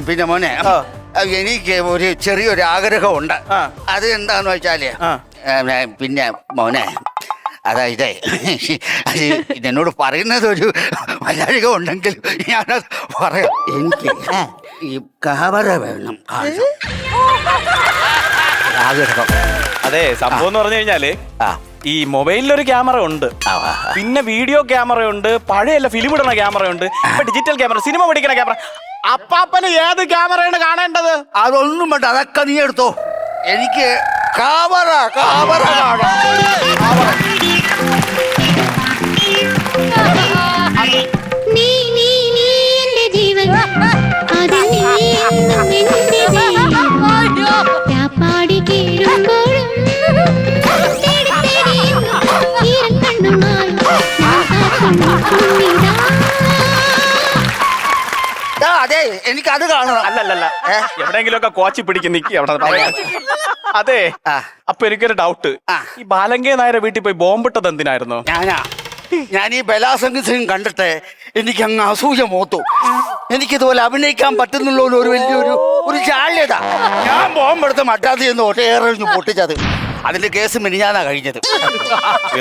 പിന്നെ മോനെ എനിക്ക് ഒരു ചെറിയൊരു ആഗ്രഹമുണ്ട്. അത് എന്താന്ന് വെച്ചാല് പിന്നെ മോനെ അതായത് അത് എന്നോട് പറയുന്നത് ഒരു മലയാളിക ഉണ്ടെങ്കിൽ ഞാനത് പറയാം. എനിക്ക് ഈ ക്യാമറ വേണം ആഗ്രഹം. അതെ, സംഭവം എന്ന് പറഞ്ഞു കഴിഞ്ഞാല് ഈ മൊബൈലിലൊരു ക്യാമറ ഉണ്ട്, പിന്നെ വീഡിയോ ക്യാമറ ഉണ്ട്, പഴയല്ല ഫിലിം ഇടുന്ന ക്യാമറ ഉണ്ട്, ഇപ്പൊ ഡിജിറ്റൽ ക്യാമറ, സിനിമ പിടിക്കുന്ന ക്യാമറ. അപ്പാപ്പന് ഏത് ക്യാമറയാണ് കാണേണ്ടത്? അതൊന്നും വേണ്ട, അതൊക്കെ നീ എടുത്തോ. എനിക്ക് ക്യാമറ കാണാം. അതെ, എനിക്ക് അത് കാണണം. അല്ലല്ല, എവിടെയെങ്കിലും ഒക്കെ കോച്ചി പിടിക്കും നിക്കി അവിടെ. അതെ, അപ്പൊ എനിക്കൊരു ഡൗട്ട്. ഈ ബാലങ്കേ നായരെ വീട്ടിൽ പോയി ബോംബിട്ടത് എന്തിനായിരുന്നു? ഞാൻ ഈ ബലാസംഗ സിംഗ് കണ്ടിട്ട് എനിക്ക് അങ്ങ് അസൂയ മോത്തു. എനിക്കിതുപോലെ അഭിനയിക്കാൻ പറ്റുന്നുള്ള ഒരു വലിയൊരു ചാള്യത. ഞാൻ ബോംബെടുത്ത് മട്ടാത്തി എന്ന് ഒറ്റയേറെ പൊട്ടിച്ചത്. അതിന്റെ കേസ് മിനിഞ്ഞാന്നാ കഴിഞ്ഞത്.